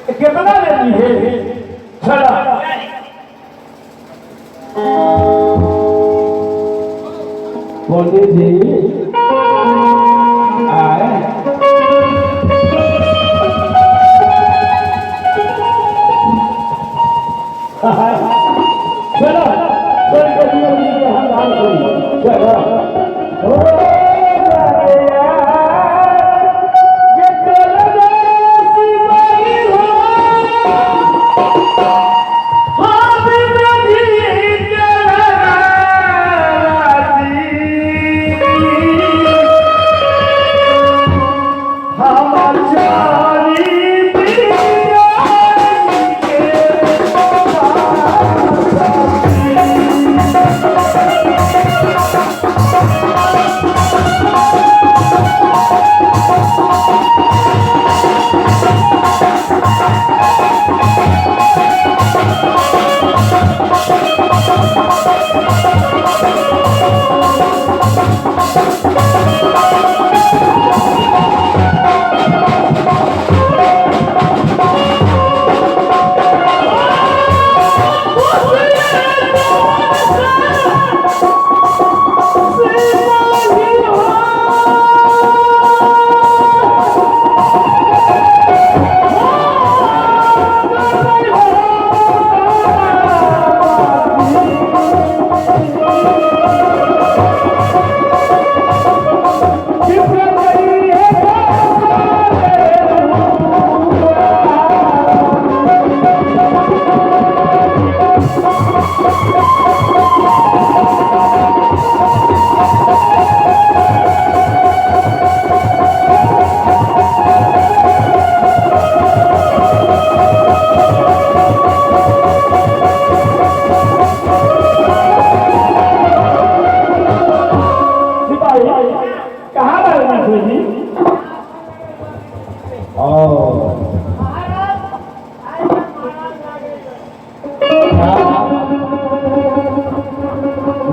कितना लेती है? चला पंडित जी आए। चलो चल के हम दान करी। चलो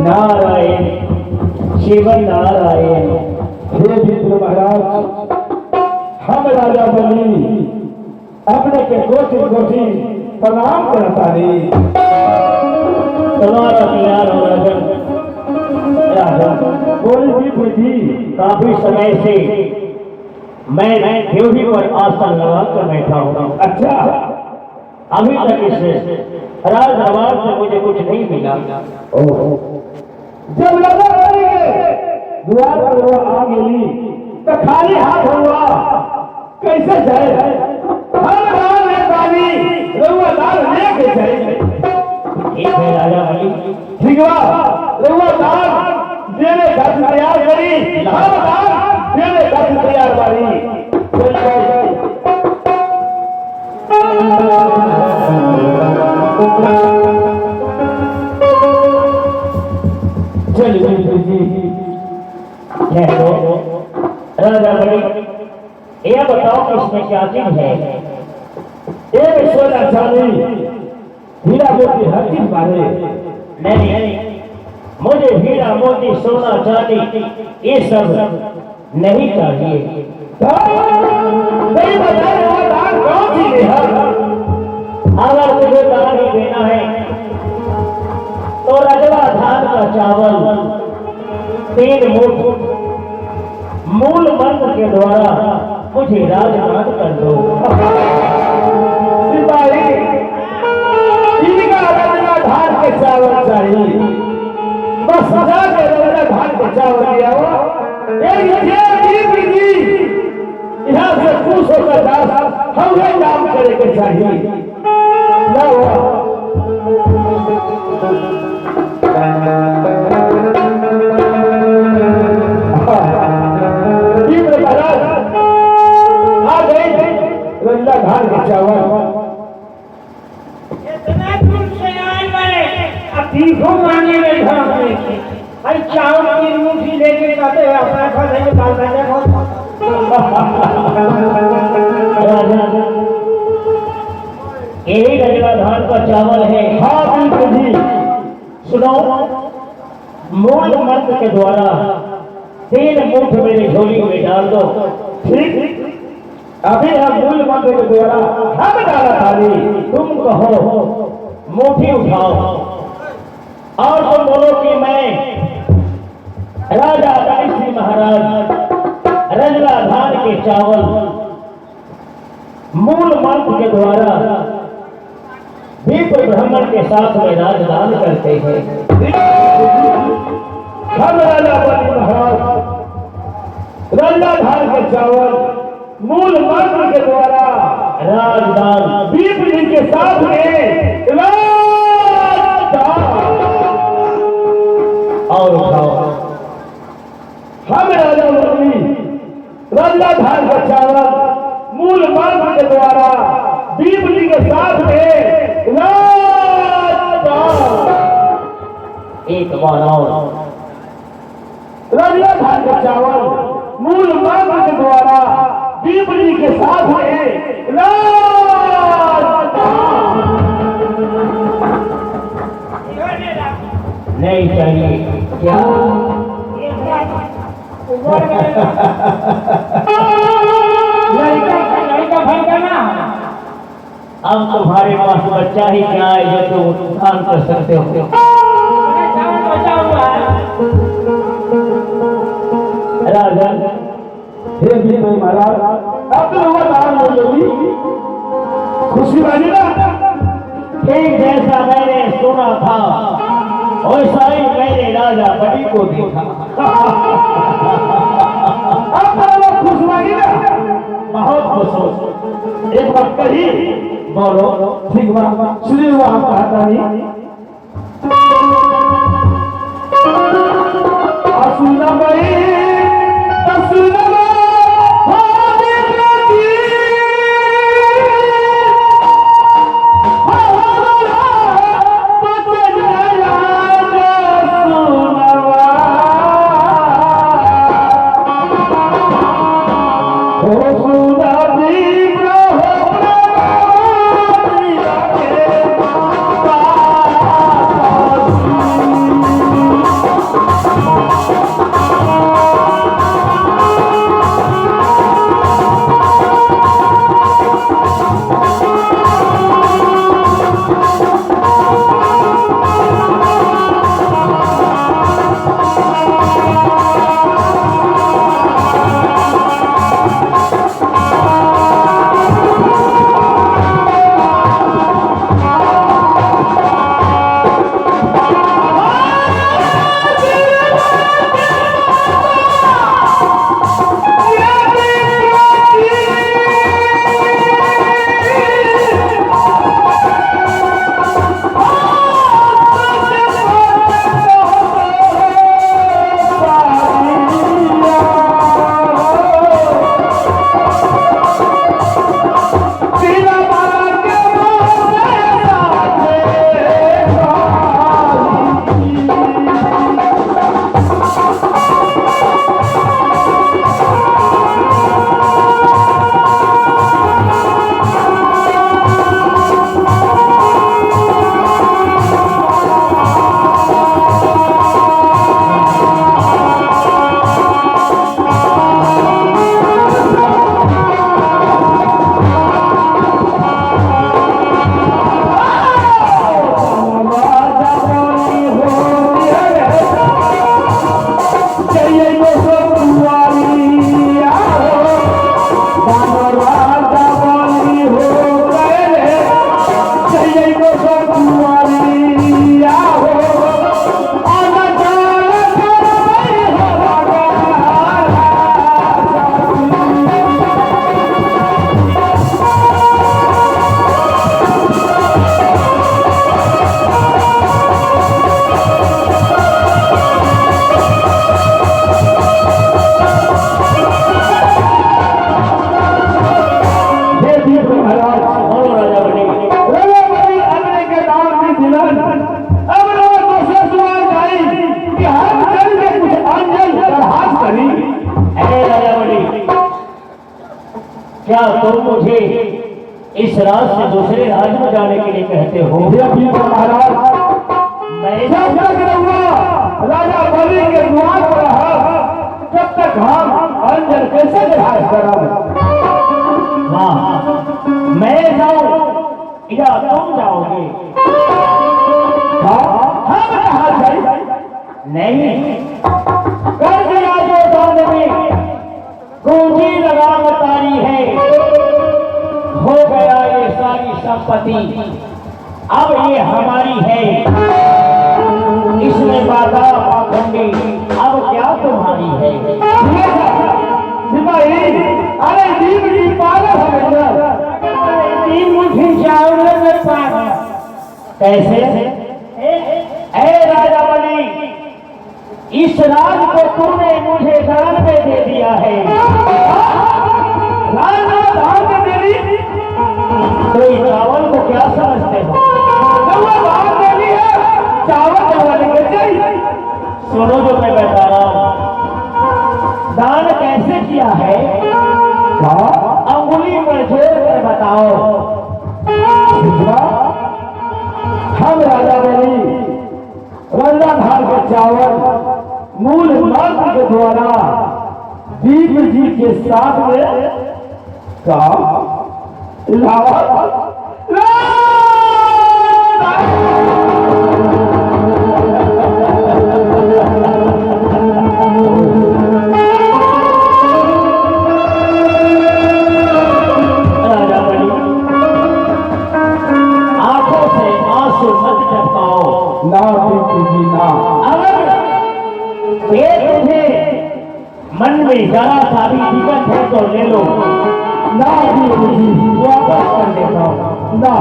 नारायण शिव नारायण। हे विष्णु महाराज, हम राजा बनी अपने के कोटि कोटि प्रणाम करता रे। तुम्हारा प्यार हो राजा बोली जी। काफी समय से मैं देवही पर आसन लगा कर बैठा हूँ। अच्छा, अभी तक इस राज दरबार से मुझे कुछ नहीं मिला। जब लगा द्वार पर वो आ गई तो खाली हाथ हुआ कैसे जाए? हर दान है दानी रउआ दान लेके जाए। ठीक है राजा बनी, ठीक बा रउआ दान देने घर तैयार करी। हम दान देने घर तैयार बारी। राजा बड़ी, यह बताओ कि इसमें क्या चीज है? एक सोना चांदी हीरा मोती हर चीज मारे। नहीं, मुझे हीरा मोती सोना चांदी ये सब नहीं चाहिए। नहीं बताया दान कौन सी है? अगर मुझे दान ही देना है तो रजवा धान का चावल 3 मुठ मूल मंत्र के द्वारा मुझे राजनाथ कर दो। सिपाही, इनका रजवा धान के चावल चाहिए। बस सजा के रजवा धान के चावल दिया हो। यहाँ से खुश होकर हमें काम करे के चाहिए। धान के चावल इतना दूर से आए बड़े अब तीखो मांगे में घर में भाई चावल की मुट्ठी लेके जाते हैं अपना खाते हैं बाल बच्चे को। यही रजवा धान का चावल है। हाँ बिल्कुल जी। सुनो, मूल मंत्र के द्वारा 3 मुठ मेरी झोली में डाल दो। ठीक, अभी हम मूल मंत्र के द्वारा हम डाला थाली, तुम कहो मुट्ठी उठाओ और तुम बोलो कि मैं राजा गणेश जी महाराज रजला धान के चावल मूल मंत्र के द्वारा विप्र ब्राह्मण के साथ में राजदान करते हैं। हम राजा बलि महाराज रजला धान के चावल मूल मंत्र के द्वारा राजदान विप्र जी के साथ में राजदान और उठाओ। हम राजा बलि रजला धान का चावल मूल मंत्र के द्वारा दीप जी के साथ में एक बार और रजला धान का चावल मूल मंत्र के द्वारा दीप जी के साथ में नहीं चाहिए क्या? अब तुम्हारे पास बच्चा ही क्या है जो तुम उत्थान कर सकते हो? राजन हे भी मैं महाराज अब तो दान बोलोगी खुशी वाली ना। ठीक जैसा मैंने सुना था वैसा ही मैंने राजा बलि को देखा। अब खुश वाली ना, बहुत खुश हो। एक बात कही बोलो ठीक बा श्री वहां कहता नहीं असुना भाई असुना क्या तुम मुझे इस राज से दूसरे राज में जाने के लिए कहते हो? महाराज मैं राजा बलि के द्वार पर रहा, जब तक हम अंजन कैसे रिहाज करा हाँ, मैं जाऊं या तुम जाओगे? हम कहाँ जाए? नहीं, कर दिया जो दर्द में कुंजी लगाम तारी है, हो गया ये सारी संपत्ति, अब ये हमारी है, इसमें बाधा होंगे, अब क्या तुम्हारी है? सिपाही, अरे जीव जी पागल हो गए। तीन मुट्ठी चावल में पागल कैसे? ए राजा बली, इस राज को तूने मुझे दान में दे दिया है। राजा दान में दे दी? तो इस चावल को क्या समझते हो? रउआ दान दे दी है, चावल चावल के चाहिए। सुनो जो मैं बता रहा हूँ, दान कैसे किया है? अंगुली पर जोर कर बताओ। हम राजा बनी रंगा धार के चावल मूल मंत्र के द्वारा दीप जी के साथ में का लावा राजा बली, आंखों से आंसू मत टपकाओ। ना दीप जी ना। अगर ये तुझे मन में जरा सा भी दिक्कत है तो ले लो, ना दीप जी वापस कर देता हूँ। ना।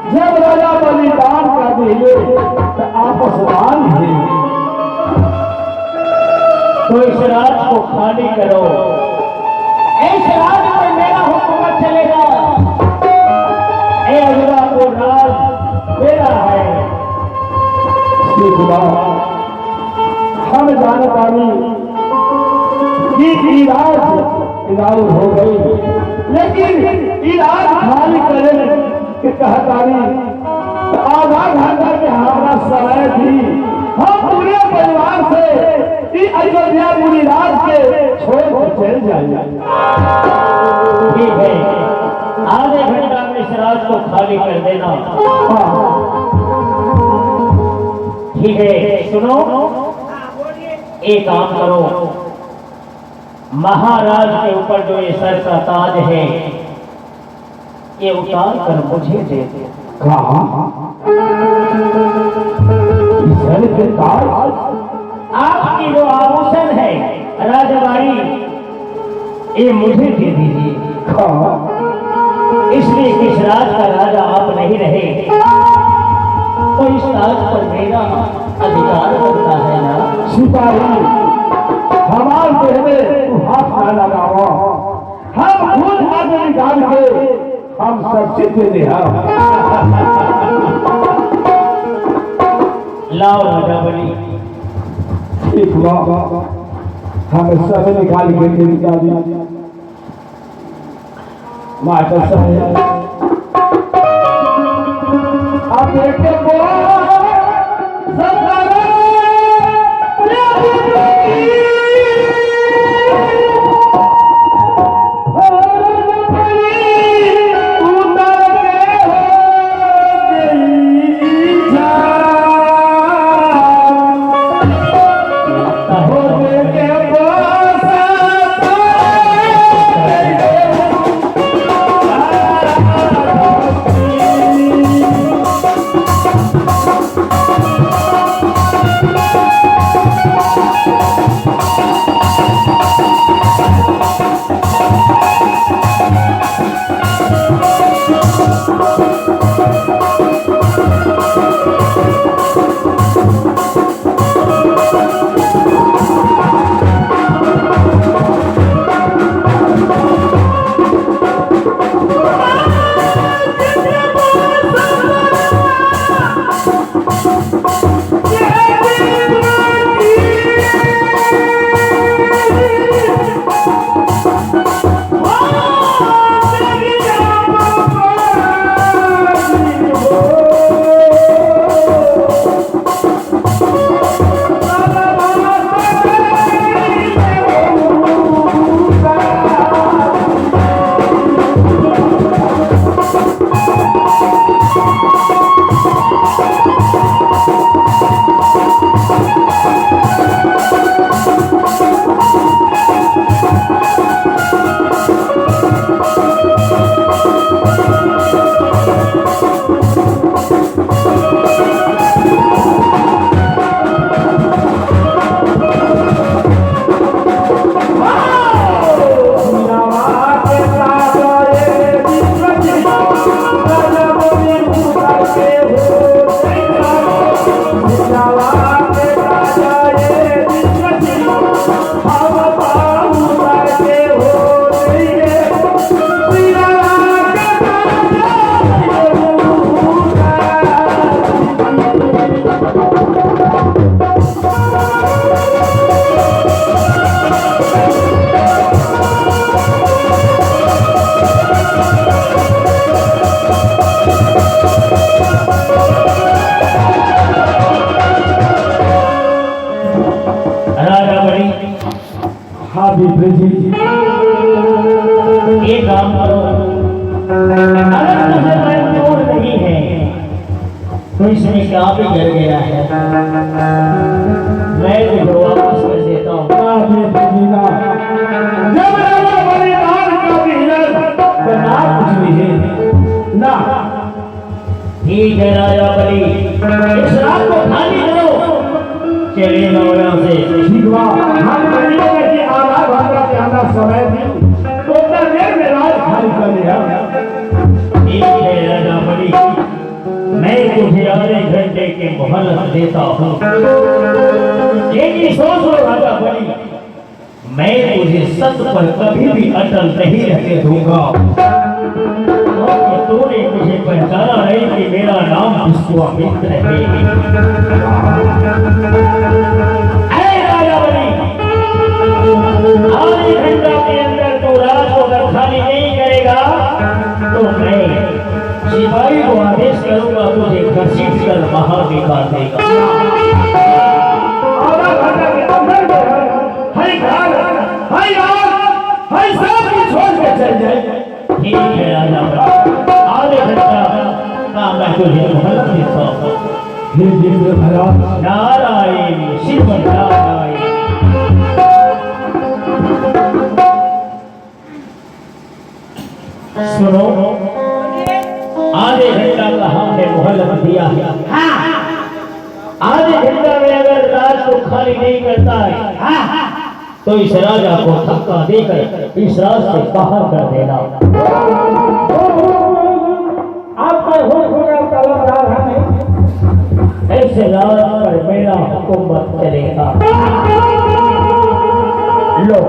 जब राजा बलिदान कर दिए तो आपस दान दिए। तो इस राज को खाली करो। इस राज में मेरा हुकूमत चलेगा। ए अगला को राज मेरा है। हम जानकारी कि इलाज हो गई, लेकिन इलाज खाली करे कि कहतारी आधा घंटा के हमारा समय थी। हम पूरे परिवार से अयोध्या मुनिराज के छोड़ कर चल जाएंगे। ठीक है, आधे घंटा में इस राज को खाली कर देना। ठीक है, सुनो, एक काम करो, महाराज के ऊपर जो ये सर का ताज है ये उतार कर मुझे दे दो। सर के ताज आपकी जो आभूषण है राजबाड़ी, ये मुझे दे दीजिए। इसलिए कि इस राज का राजा आप नहीं रहे तो इस ताज पर मेरा अधिकार बनता है ना। सिपाही, हमारे देह में तू हाथ न लगाओ। हम खुद हाथ निकाल के हम सब चीज दे दिया। लाओ राजा बली। ठीक हुआ, हम सब निकाल के दे दिया। मास्टर साहब, अब देखे विप्र जी। ये काम करो, अगर तुझे मंजूर नहीं है तो इसमें क्या बिगड़ गया है, मैं तुझे वापस कर देता हूँ। जब राजा बलिदान का बिगड़ तो ना कुछ भी है ना। ठीक है राजा बलि, इस रात को खाली करो, चले जाओ यहाँ से। ठीक हुआ, हम कहिए कि आधा घंटा के अंदर समय दी तो उतना देर में राज खाली कर लिया। ठीक है राजा बलि, मैं तुझे आधे घंटे की मोहलत देता हूँ, लेकिन सोच लो राजा बलि, मैं तुझे सत्य पर कभी भी अटल नहीं रहने दूंगा। तूने मुझे पहचाना नहीं कि मेरा नाम विश्वामित्र है। राजा बलि, आधे घंटा के अंदर तो राज को अगर खाली नहीं करेगा तो मैं सिपाही को आदेश करूंगा तुझे घसीट कर बाहर निकाल देगा। आधा घंटा के अंदर हरी घाट हरी रात हरी सब कुछ छोड़ के चल जाए। ठीक है राजा बलि, आधे घंटा का मैं तुझे मोहलत देता हूँ। हे देव महाराज, नारायण शिव नारायण। सुनो, आधे घंटा का हमने मोहलत दिया है। आधे घंटा में अगर राज को खाली नहीं करता है तो इस राजा को धक्का देकर इस राज से बाहर कर देना। आपका होगा तलबदार हमें ऐसे राज पर मेरा हुकूमत चलेगा। लो